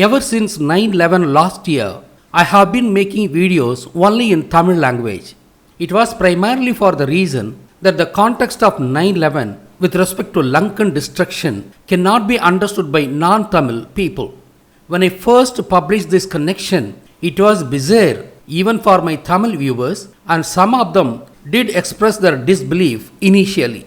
Ever since 9/11 last year, I have been making videos only in Tamil language. It was primarily for the reason that the context of 9/11 with respect to Lankan destruction cannot be understood by non-Tamil people. When I first published this connection, it was bizarre even for my Tamil viewers, and some of them did express their disbelief initially.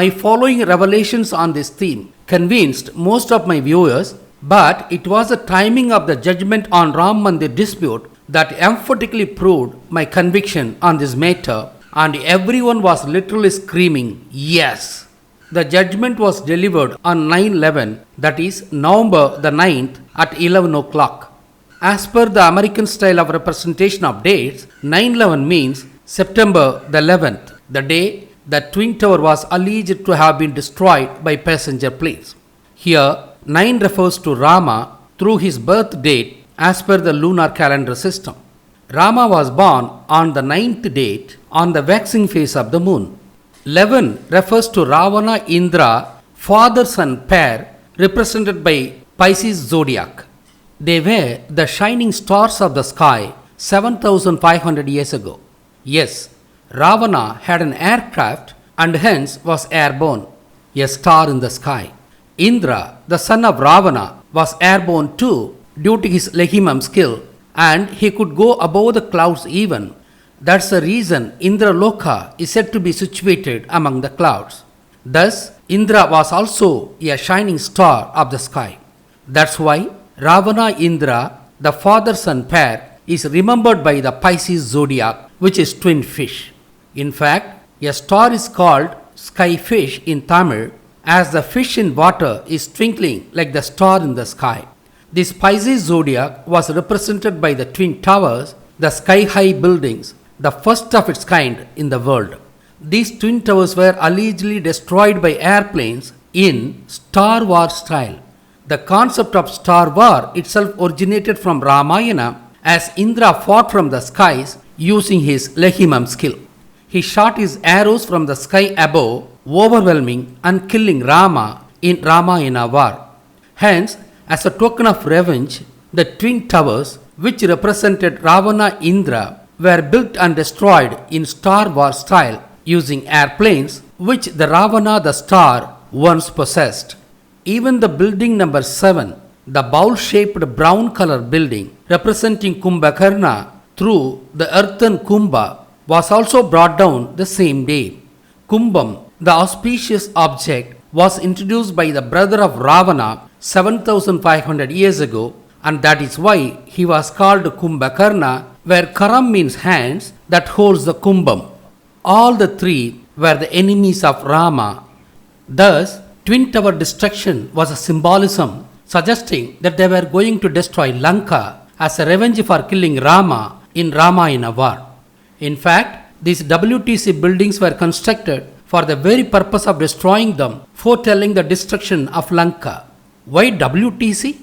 My following revelations on this theme convinced most of my viewers, but it was the timing of the judgment on Ram Mandir dispute that emphatically proved my conviction on this matter, and everyone was literally screaming, yes! The judgment was delivered on 9/11, that is November the 9th at 11 o'clock. As per the American style of representation of dates, 9/11 means September the 11th, the day the Twin Tower was alleged to have been destroyed by passenger planes. Here, 9 refers to Rama through his birth date as per the lunar calendar system. Rama was born on the 9th date on the waxing phase of the moon. 11 refers to Ravana Indra, father-son pair represented by Pisces zodiac. They were the shining stars of the sky 7,500 years ago. Yes, Ravana had an aircraft and hence was airborne, a star in the sky. Indra, the son of Ravana, was airborne too due to his lehimam skill, and he could go above the clouds even. That's the reason Indra Loka is said to be situated among the clouds. Thus, Indra was also a shining star of the sky. That's why Ravana Indra, the father-son pair, is remembered by the Pisces zodiac, which is twin fish. In fact, a star is called sky fish in Tamil, as the fish in water is twinkling like the star in the sky. This Pisces zodiac was represented by the twin towers, the sky-high buildings, the first of its kind in the world. These twin towers were allegedly destroyed by airplanes in Star Wars style. The concept of Star War itself originated from Ramayana, as Indra fought from the skies using his lehimam skill. He shot his arrows from the sky above, overwhelming and killing Rama in Ramayana war. Hence, as a token of revenge, the twin towers, which represented Ravana Indra, were built and destroyed in Star Wars style using airplanes, which the Ravana the star once possessed. Even the building number 7, the bowl-shaped brown color building representing Kumbhakarna through the earthen Kumbha, was also brought down the same day. Kumbham, the auspicious object, was introduced by the brother of Ravana 7,500 years ago, and that is why he was called Kumbhakarna, where Karam means hands that holds the Kumbham. All the three were the enemies of Rama. Thus, Twin Tower destruction was a symbolism suggesting that they were going to destroy Lanka as a revenge for killing Rama in Ramayana war. In fact, these WTC buildings were constructed for the very purpose of destroying them, foretelling the destruction of Lanka. Why WTC?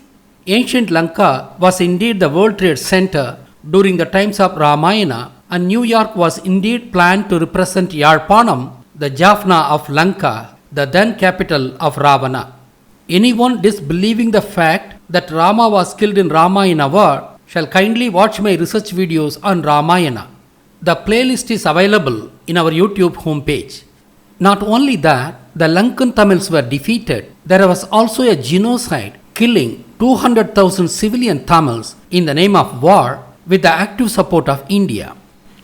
Ancient Lanka was indeed the World Trade Center during the times of Ramayana, and New York was indeed planned to represent Yarpanam, the Jaffna of Lanka, the then capital of Ravana. Anyone disbelieving the fact that Rama was killed in Ramayana war shall kindly watch my research videos on Ramayana. The playlist is available in our YouTube homepage. Not only that, the Lankan Tamils were defeated, there was also a genocide killing 200,000 civilian Tamils in the name of war with the active support of India.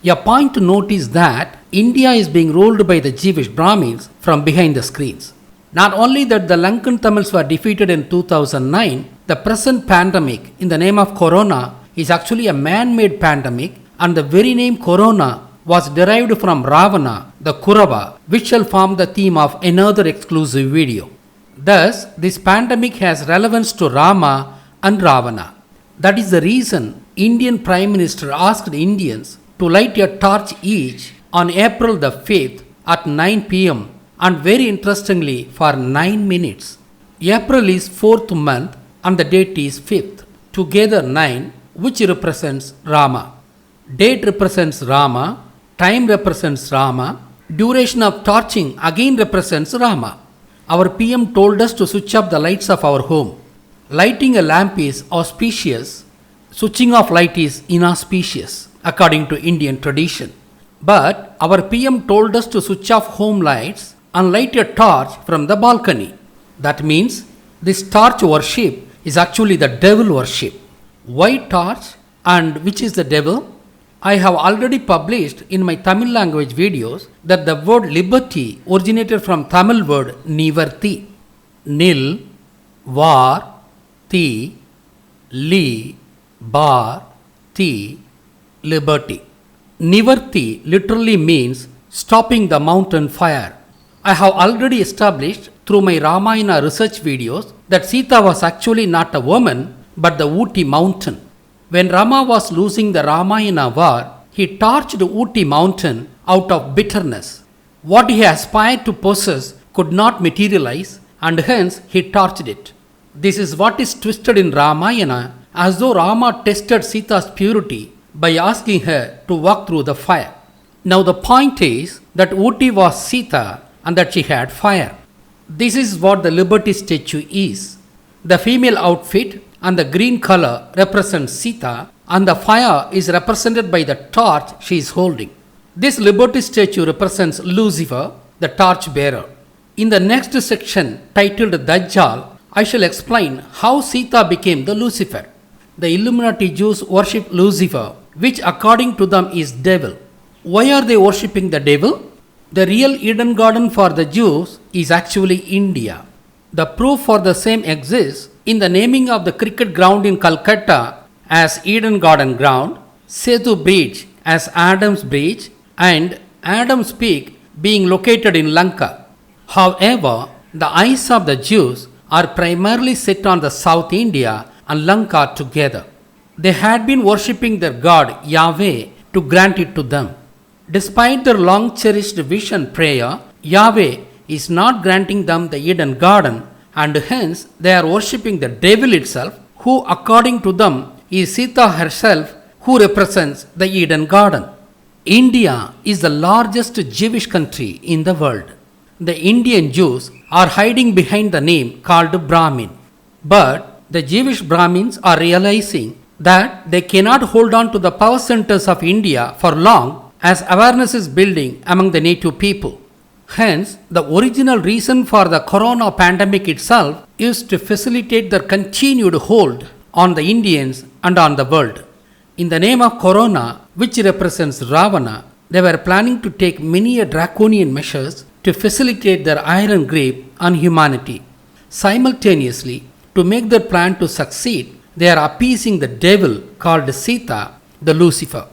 A point to note is that India is being ruled by the Jewish Brahmins from behind the screens. Not only that the Lankan Tamils were defeated in 2009, the present pandemic in the name of Corona is actually a man-made pandemic, and the very name Corona was derived from Ravana, the Kurava, which shall form the theme of another exclusive video. Thus, this pandemic has relevance to Rama and Ravana. That is the reason Indian Prime Minister asked Indians to light a torch each on April the 5th at 9 pm, and very interestingly for 9 minutes. April is 4th month and the date is 5th, together 9, which represents Rama. Date represents Rama, time represents Rama, duration of torching again represents Rama. Our PM told us to switch off the lights of our home. Lighting a lamp is auspicious, switching off light is inauspicious, according to Indian tradition. But our PM told us to switch off home lights and light a torch from the balcony. That means this torch worship is actually the devil worship. Why torch and which is the devil? I have already published in my Tamil language videos that the word liberty originated from Tamil word nivarti. Nil, var, ti, li, bar, ti, liberty. Nivarti literally means stopping the mountain fire. I have already established through my Ramayana research videos that Sita was actually not a woman but the Ooty mountain. When Rama was losing the Ramayana war, he torched Ooty mountain out of bitterness. What he aspired to possess could not materialize and hence he torched it. This is what is twisted in Ramayana as though Rama tested Sita's purity by asking her to walk through the fire. Now the point is that Ooty was Sita and that she had fire. This is what the liberty statue is. The female outfit and the green color represents Sita and the fire is represented by the torch she is holding. This liberty statue represents Lucifer, the torch bearer. In the next section titled Dajjal, I shall explain how Sita became the Lucifer. The Illuminati Jews worship Lucifer, which according to them is devil. Why are they worshipping the devil? The real Eden Garden for the Jews is actually India. The proof for the same exists in the naming of the cricket ground in Calcutta as Eden Garden Ground, Setu Bridge as Adam's Bridge, and Adam's Peak being located in Lanka. However, the eyes of the Jews are primarily set on the South India and Lanka together. They had been worshipping their god Yahweh to grant it to them. Despite their long cherished wish and prayer, Yahweh is not granting them the Eden Garden and hence they are worshipping the devil itself, who according to them is Sita herself, who represents the Eden Garden. India is the largest Jewish country in the world. The Indian Jews are hiding behind the name called Brahmin. But the Jewish Brahmins are realizing that they cannot hold on to the power centers of India for long as awareness is building among the native people. Hence, the original reason for the corona pandemic itself is to facilitate their continued hold on the Indians and on the world. In the name of corona, which represents Ravana, they were planning to take many draconian measures to facilitate their iron grip on humanity. Simultaneously, to make their plan to succeed, they are appeasing the devil called Sita, the Lucifer.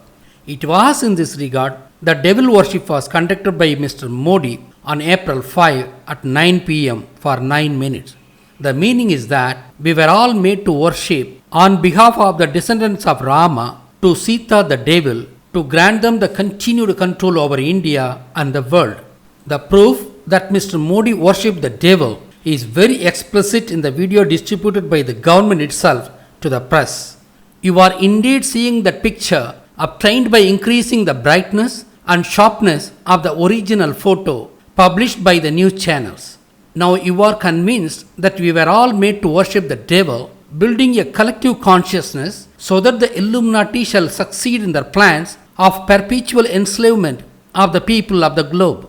It was in this regard that devil worship was conducted by Mr. Modi on April 5 at 9 pm for 9 minutes. The meaning is that we were all made to worship on behalf of the descendants of Rama to Sita the devil to grant them the continued control over India and the world. The proof that Mr. Modi worshipped the devil is very explicit in the video distributed by the government itself to the press. You are indeed seeing that picture obtained by increasing the brightness and sharpness of the original photo published by the news channels. Now you are convinced that we were all made to worship the devil, building a collective consciousness so that the Illuminati shall succeed in their plans of perpetual enslavement of the people of the globe.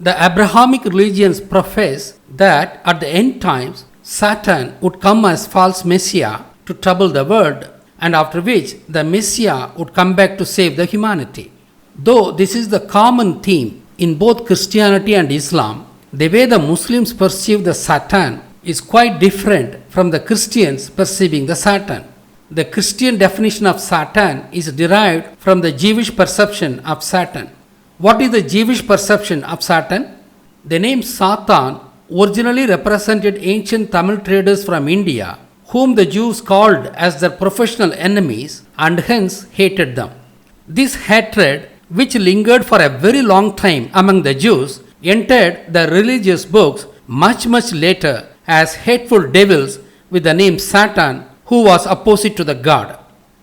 The Abrahamic religions profess that at the end times, Satan would come as false Messiah to trouble the world, and after which the Messiah would come back to save the humanity. Though this is the common theme in both Christianity and Islam, the way the Muslims perceive the Satan is quite different from the Christians perceiving the Satan. The Christian definition of Satan is derived from the Jewish perception of Satan. What is the Jewish perception of Satan? The name Satan originally represented ancient Tamil traders from India, whom the Jews called as their professional enemies and hence hated them. This hatred, which lingered for a very long time among the Jews, entered the religious books much later as hateful devils with the name Satan, who was opposite to the God.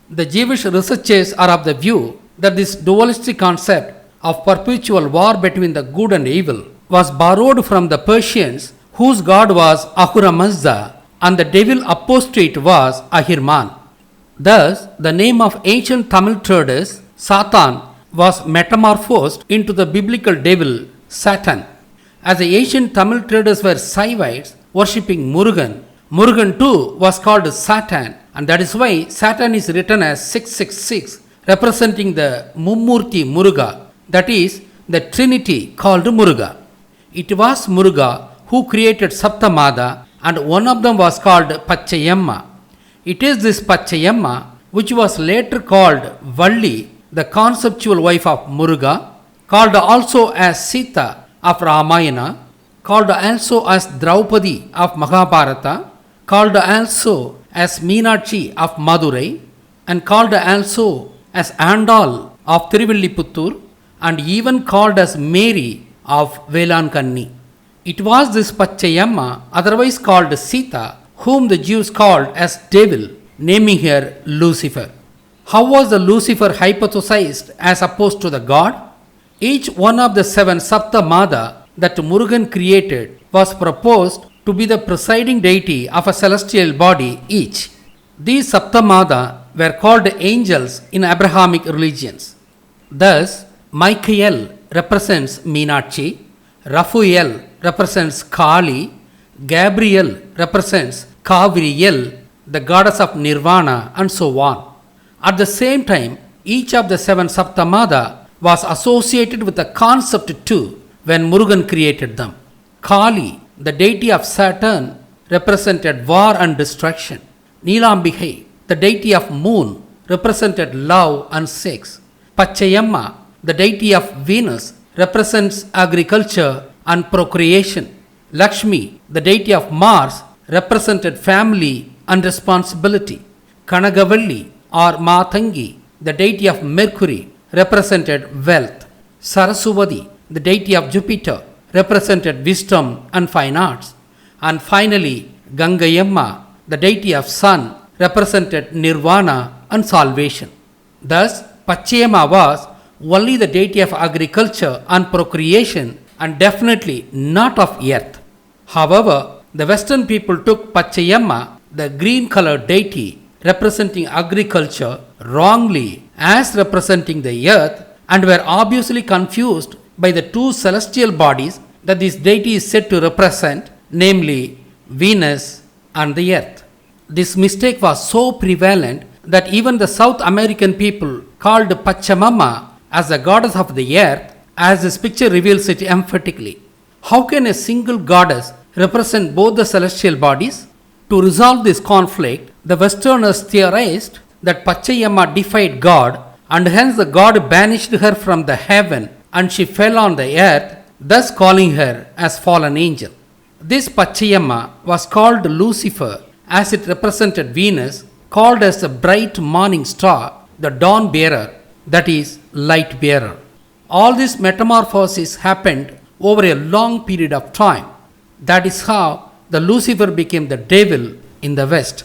The Jewish researchers are of the view that this dualistic concept of perpetual war between the good and evil was borrowed from the Persians, whose god was Ahura Mazda, and the devil opposed to it was Ahirman. Thus, the name of ancient Tamil traders, Satan, was metamorphosed into the biblical devil, Satan. As the ancient Tamil traders were Saivites worshipping Murugan, Murugan too was called Satan, and that is why Satan is written as 666, representing the Mummurti Muruga, that is, the Trinity called Muruga. It was Muruga who created Saptamada, and one of them was called Pachayamma. It is this Pachayamma which was later called Valli, the conceptual wife of Muruga, called also as Sita of Ramayana, called also as Draupadi of Mahabharata, called also as Meenakshi of Madurai, and called also as Andal of Tiruvilliputtur, and even called as Mary of Velankanni. It was this Pachayamma, otherwise called Sita, whom the Jews called as devil, naming her Lucifer. How was the Lucifer hypothesized as opposed to the god? Each one of the 7 Saptamada that Murugan created was proposed to be the presiding deity of a celestial body each. These Saptamada were called angels in Abrahamic religions. Thus, Michael represents Meenakshi, Raphael represents Kali, Gabriel represents Kavriel, the goddess of Nirvana, and so on. At the same time, each of the 7 Saptamada was associated with a concept too when Murugan created them. Kali, the deity of Saturn, represented war and destruction. Neelambikai, the deity of moon, represented love and sex. Pachayamma, the deity of Venus, represents agriculture and procreation. Lakshmi, the deity of Mars, represented family and responsibility. Kanagavalli or Matangi, the deity of Mercury, represented wealth. Saraswati, the deity of Jupiter, represented wisdom and fine arts. And finally, Gangayamma, the deity of sun, represented nirvana and salvation. Thus, Pachayamma was only the deity of agriculture and procreation, and definitely not of earth. However, the Western people took Pachayamma, the green colored deity representing agriculture, wrongly as representing the earth, and were obviously confused by the 2 celestial bodies that this deity is said to represent, namely Venus and the earth. This mistake was so prevalent that even the South American people called Pachamama as the goddess of the earth, as this picture reveals it emphatically. How can a single goddess represent both the celestial bodies? To resolve this conflict, the Westerners theorized that Pachayamma defied God, and hence the god banished her from the heaven and she fell on the earth, thus calling her as fallen angel. This Pachayamma was called Lucifer as it represented Venus, called as the bright morning star, the dawn bearer, that is, light bearer. All this metamorphosis happened over a long period of time. That is how the Lucifer became the devil in the West.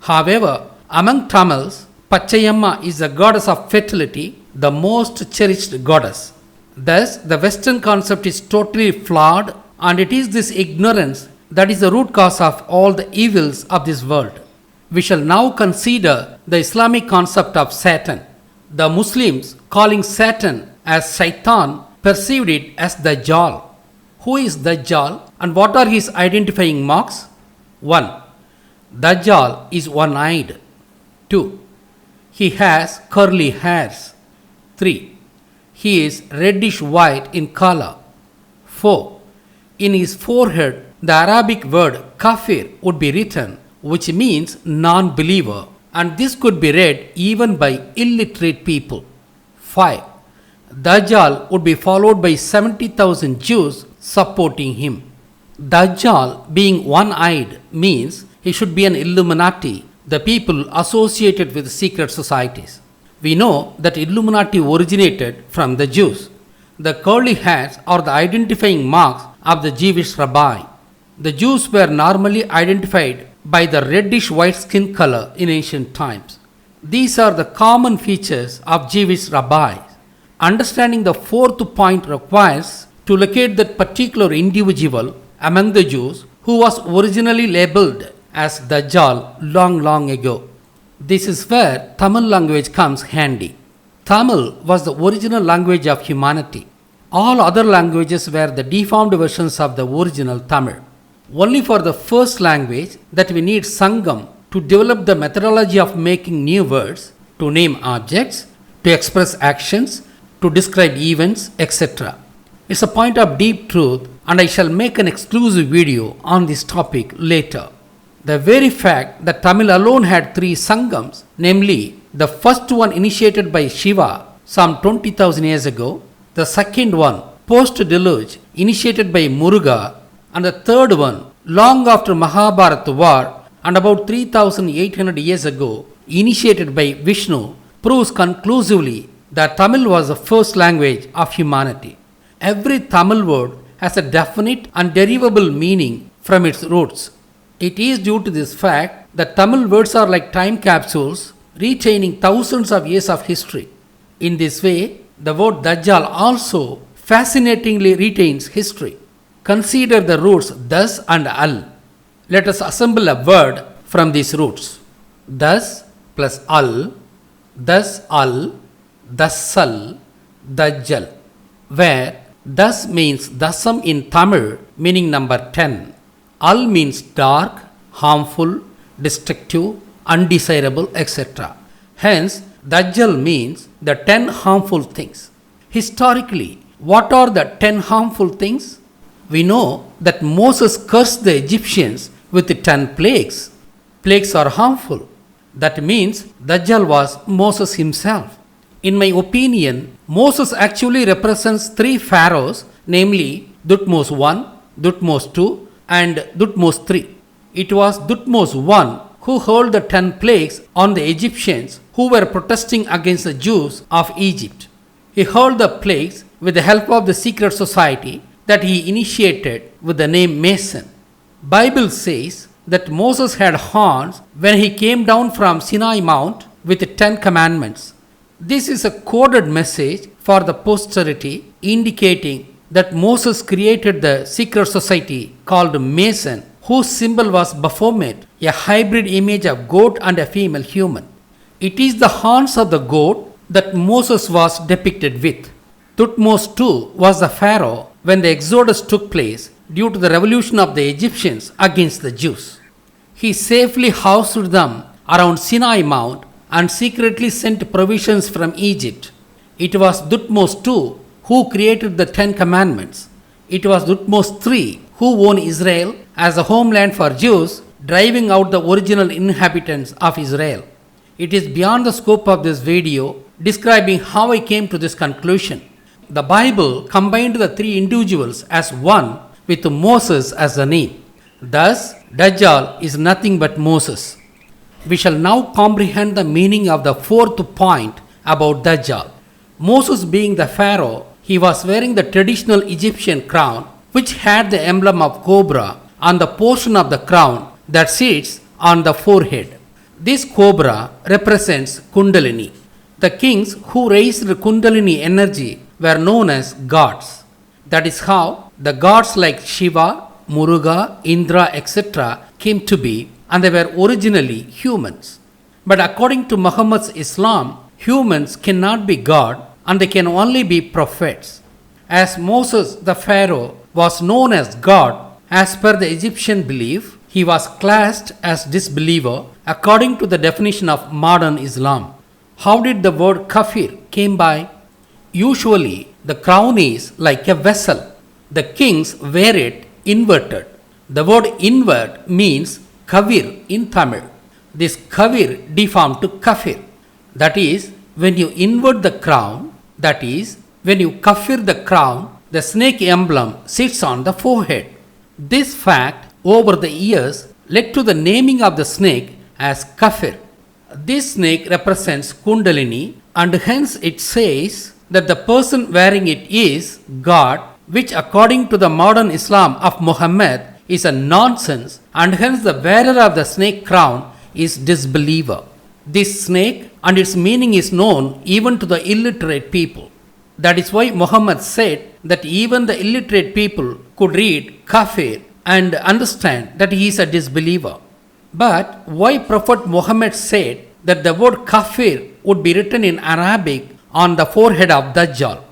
However, among Tamils, Pachayamma is the goddess of fertility, the most cherished goddess. Thus, the Western concept is totally flawed, and it is this ignorance that is the root cause of all the evils of this world. We shall now consider the Islamic concept of Satan. The Muslims, calling Satan as Shaitan, perceived it as Dajjal. Who is Dajjal and what are his identifying marks? 1. Dajjal is one-eyed. 2. He has curly hairs. 3. He is reddish white in color. 4. In his forehead, the Arabic word kafir would be written, which means non-believer, and this could be read even by illiterate people. 5. Dajjal would be followed by 70,000 Jews supporting him. Dajjal being one-eyed means he should be an Illuminati, the people associated with secret societies. We know that Illuminati originated from the Jews. The curly hairs are the identifying marks of the Jewish rabbi. The Jews were normally identified by the reddish white skin color in ancient times. These are the common features of Jewish rabbis. Understanding the fourth point requires to locate that particular individual among the Jews who was originally labeled as Dajjal long ago. This is where Tamil language comes handy. Tamil was the original language of humanity. All other languages were the deformed versions of the original Tamil. Only for the first language that we need Sangam to develop the methodology of making new words, to name objects, to express actions, to describe events, etc. It's a point of deep truth, and I shall make an exclusive video on this topic later. The very fact that Tamil alone had 3 Sangams, namely the first one initiated by Shiva some 20,000 years ago, the second one post-deluge initiated by Muruga, and the third one long after Mahabharata war and about 3,800 years ago initiated by Vishnu, proves conclusively that Tamil was the first language of humanity. Every Tamil word has a definite and derivable meaning from its roots. It is due to this fact that Tamil words are like time capsules retaining thousands of years of history. In this way, the word Dajjal also fascinatingly retains history. Consider the roots thus and al. Let us assemble a word from these roots. Thus plus al, thus al, thusal, Dajjal, where thus means dasam in Tamil, meaning number 10. Al means dark, harmful, destructive, undesirable, etc. Hence, Dajjal means the 10 harmful things. Historically, what are the 10 harmful things? We know that Moses cursed the Egyptians with the 10 plagues. Plagues are harmful. That means Dajjal was Moses himself. In my opinion, Moses actually represents 3 pharaohs, namely Thutmose I, Thutmose II, and Thutmose III. It was Thutmose I who hurled the 10 plagues on the Egyptians who were protesting against the Jews of Egypt. He hurled the plagues with the help of the secret society that he initiated with the name Mason. Bible says that Moses had horns when he came down from Sinai Mount with the 10 commandments. This is a coded message for the posterity indicating that Moses created the secret society called Mason, whose symbol was Baphomet, a hybrid image of goat and a female human. It is the horns of the goat that Moses was depicted with. Thutmose II was the pharaoh when the exodus took place due to the revolution of the Egyptians against the Jews. He safely housed them around Sinai Mount and secretly sent provisions from Egypt. It was Thutmose II who created the 10 commandments. It was Thutmose III who won Israel as a homeland for Jews, driving out the original inhabitants of Israel. It is beyond the scope of this video describing how I came to this conclusion. The Bible combined the 3 individuals as one with Moses as the name. Thus, Dajjal is nothing but Moses. We shall now comprehend the meaning of the 4th point about Dajjal. Moses being the pharaoh, he was wearing the traditional Egyptian crown which had the emblem of cobra on the portion of the crown that sits on the forehead. This cobra represents Kundalini. The kings who raised Kundalini energy were known as gods. That is how the gods like Shiva, Muruga, Indra, etc. came to be, and they were originally humans. But according to Muhammad's Islam, humans cannot be God and they can only be prophets. As Moses the Pharaoh was known as God, as per the Egyptian belief, he was classed as disbeliever according to the definition of modern Islam. How did the word kafir came by? Usually, the crown is like a vessel. The kings wear it inverted. The word invert means kavir in Tamil. This kavir deformed to kafir. That is, when you invert the crown, that is, when you kafir the crown, the snake emblem sits on the forehead. This fact, over the years, led to the naming of the snake as kafir. This snake represents Kundalini, and hence it says that the person wearing it is God, which according to the modern Islam of Muhammad is a nonsense, and hence the wearer of the snake crown is disbeliever. This snake and its meaning is known even to the illiterate people. That is why Muhammad said that even the illiterate people could read kafir and understand that he is a disbeliever. But why Prophet Muhammad said that the word kafir would be written in Arabic on the forehead of Dajjal?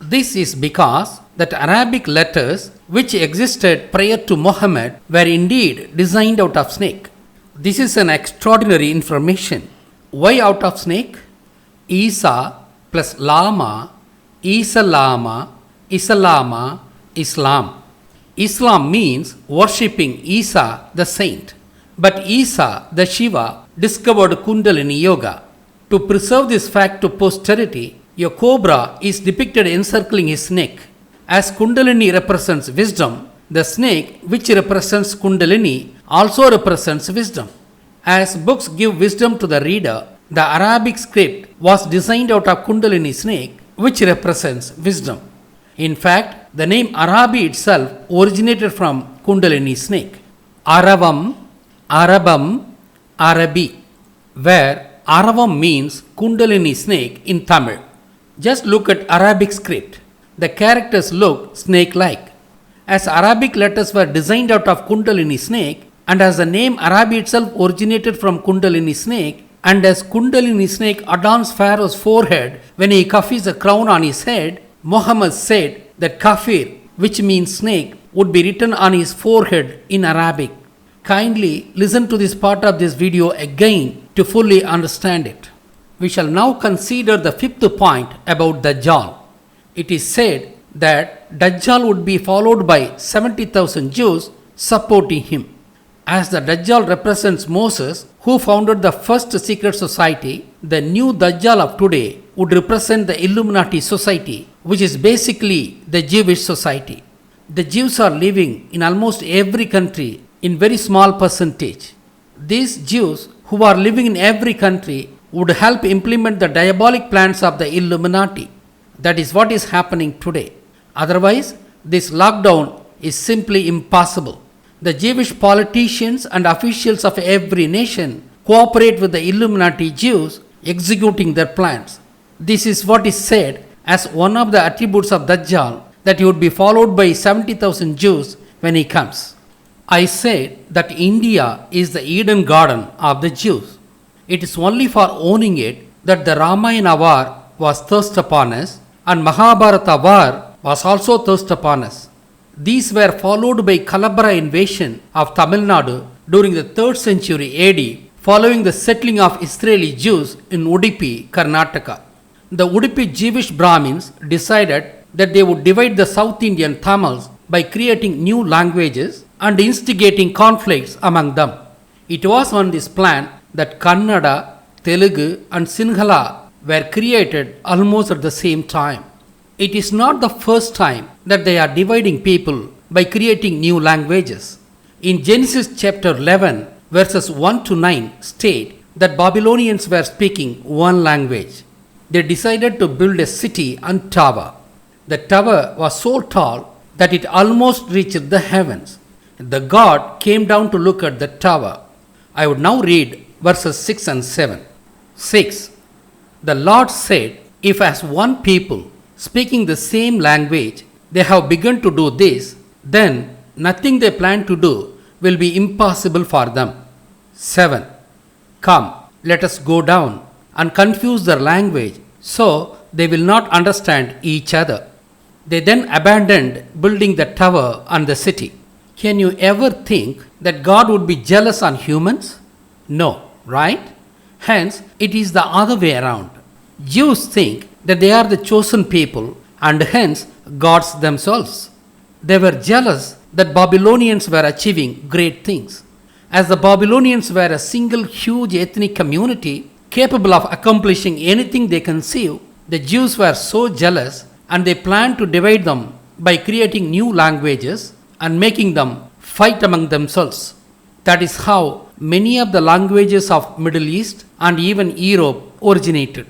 This is because that Arabic letters which existed prior to Muhammad were indeed designed out of snake. This is an extraordinary information. Why out of snake? Isa plus Lama, Isalama, Isalama, Islam. Islam means worshipping Isa the saint. But Isa the Shiva discovered Kundalini Yoga. To preserve this fact to posterity, a cobra is depicted encircling his neck. As Kundalini represents wisdom, the snake, which represents Kundalini, also represents wisdom. As books give wisdom to the reader, the Arabic script was designed out of Kundalini snake, which represents wisdom. In fact, the name Arabi itself originated from Kundalini snake. Aravam, Arabam, Arabi, where Aravam means Kundalini snake in Tamil. Just look at Arabic script. The characters look snake-like. As Arabic letters were designed out of Kundalini snake, and as the name Arabi itself originated from Kundalini snake, and as Kundalini snake adorns Pharaoh's forehead when he kafis a crown on his head, Muhammad said that kafir, which means snake, would be written on his forehead in Arabic. Kindly listen to this part of this video again to fully understand it. We shall now consider the fifth point about Dajjal. It is said that Dajjal would be followed by 70,000 Jews supporting him. As the Dajjal represents Moses, who founded the first secret society, the new Dajjal of today would represent the Illuminati society, which is basically the Jewish society. The Jews are living in almost every country in very small percentage. These Jews who are living in every country would help implement the diabolic plans of the Illuminati. That is what is happening today. Otherwise, this lockdown is simply impossible. The Jewish politicians and officials of every nation cooperate with the Illuminati Jews executing their plans. This is what is said as one of the attributes of Dajjal, that he would be followed by 70,000 Jews when he comes. I said that India is the Eden garden of the Jews. It is only for owning it that the Ramayana war was thrust upon us, and Mahabharata war was also thrust upon us. These were followed by Kalabara invasion of Tamil Nadu during the 3rd century AD, following the settling of Israeli Jews in Udupi, Karnataka. The Udupi Jewish Brahmins decided that they would divide the South Indian Tamils by creating new languages and instigating conflicts among them. It was on this plan that Kannada, Telugu and Sinhala were created almost at the same time. It is not the first time that they are dividing people by creating new languages. In Genesis chapter 11 verses 1 to 9 state that Babylonians were speaking one language. They decided to build a city and tower. The tower was so tall that it almost reached the heavens. The God came down to look at the tower. I would now read verses 6 and 7. 6. The Lord said, if as one people, speaking the same language, they have begun to do this, then nothing they plan to do will be impossible for them. 7. Come, let us go down and confuse their language, so they will not understand each other. They then abandoned building the tower and the city. Can you ever think that God would be jealous on humans? No, right? Hence, it is the other way around. Jews think that they are the chosen people and hence gods themselves. They were jealous that Babylonians were achieving great things. As the Babylonians were a single huge ethnic community capable of accomplishing anything they conceive, the Jews were so jealous and they planned to divide them by creating new languages and making them fight among themselves. That is how many of the languages of Middle East and even Europe originated.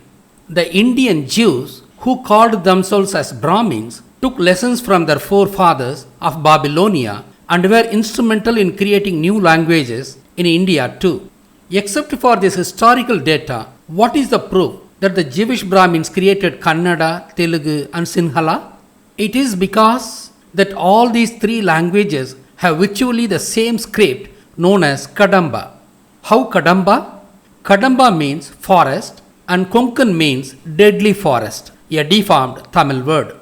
The Indian Jews, who called themselves as Brahmins, took lessons from their forefathers of Babylonia and were instrumental in creating new languages in India too. Except for this historical data, what is the proof that the Jewish Brahmins created Kannada, Telugu and Sinhala? It is because that all these three languages have virtually the same script known as Kadamba. How Kadamba? Kadamba means forest and Konkan means deadly forest, a deformed Tamil word.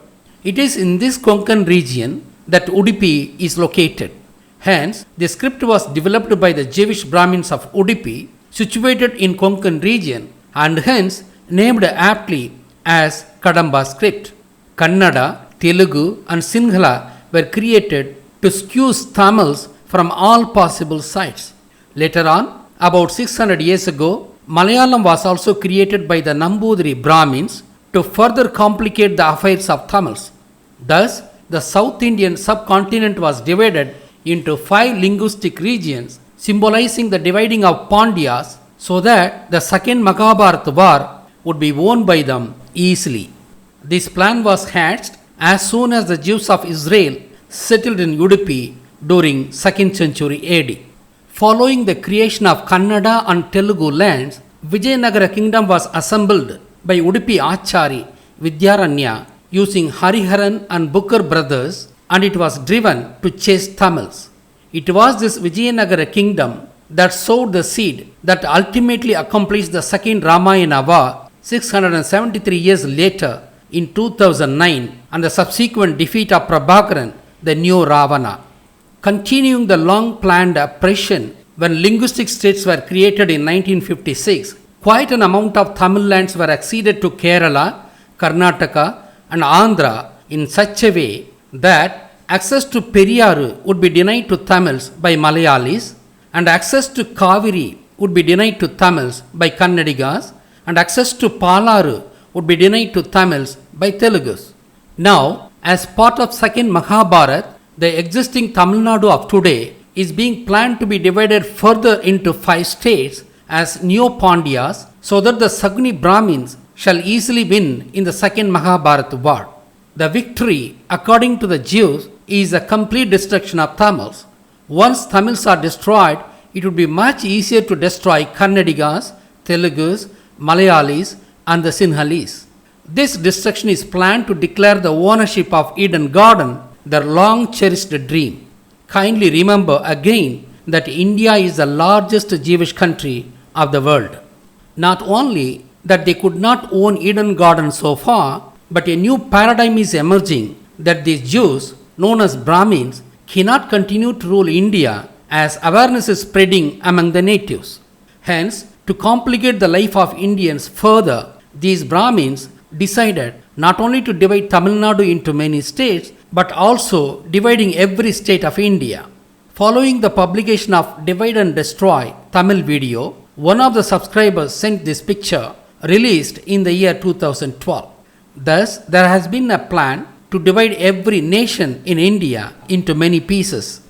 It is in this Konkan region that Udupi is located. Hence, the script was developed by the Jewish Brahmins of Udupi, situated in Konkan region, and hence named aptly as Kadamba script. Kannada, Telugu, and Sinhala were created to excuse Tamils from all possible sides. Later on, about 600 years ago, Malayalam was also created by the Nambudiri Brahmins to further complicate the affairs of Tamils. Thus, the South Indian subcontinent was divided into 5 linguistic regions, symbolizing the dividing of Pandyas, so that the second Mahabharata war would be won by them easily. This plan was hatched as soon as the Jews of Israel settled in Udupi during 2nd century AD. Following the creation of Kannada and Telugu lands, Vijayanagara kingdom was assembled by Udupi Achari Vidyaranya using Hariharan and Booker brothers, and it was driven to chase Tamils. It was this Vijayanagara kingdom that sowed the seed that ultimately accomplished the second Ramayana war 673 years later in 2009 and the subsequent defeat of Prabhakaran, the new Ravana. Continuing the long planned oppression, when linguistic states were created in 1956, quite an amount of Tamil lands were acceded to Kerala, Karnataka, and Andhra in such a way that access to Periyar would be denied to Tamils by Malayalis, and access to Kaveri would be denied to Tamils by Kannadigas, and access to Palaru would be denied to Tamils by Telugus. Now, as part of second Mahabharata, the existing Tamil Nadu of today is being planned to be divided further into 5 states as Neo-Pandyas, so that the Saguni Brahmins shall easily win in the second Mahabharata war. The victory, according to the Jews, is a complete destruction of Tamils. Once Tamils are destroyed, it would be much easier to destroy Kannadigas, Telugus, Malayalis, and the Sinhalese. This destruction is planned to declare the ownership of Eden Garden, their long cherished dream. Kindly remember again that India is the largest Jewish country of the world. Not only that they could not own Eden Garden so far, but a new paradigm is emerging that these Jews, known as Brahmins, cannot continue to rule India as awareness is spreading among the natives. Hence, to complicate the life of Indians further, these Brahmins decided not only to divide Tamil Nadu into many states, but also dividing every state of India. Following the publication of Divide and Destroy Tamil video, one of the subscribers sent this picture released in the year 2012. Thus, there has been a plan to divide every nation in India into many pieces.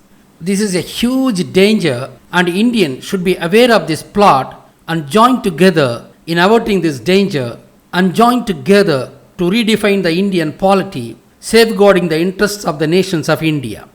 This is a huge danger, and Indians should be aware of this plot and join together in averting this danger, and join together to redefine the Indian polity, safeguarding the interests of the nations of India.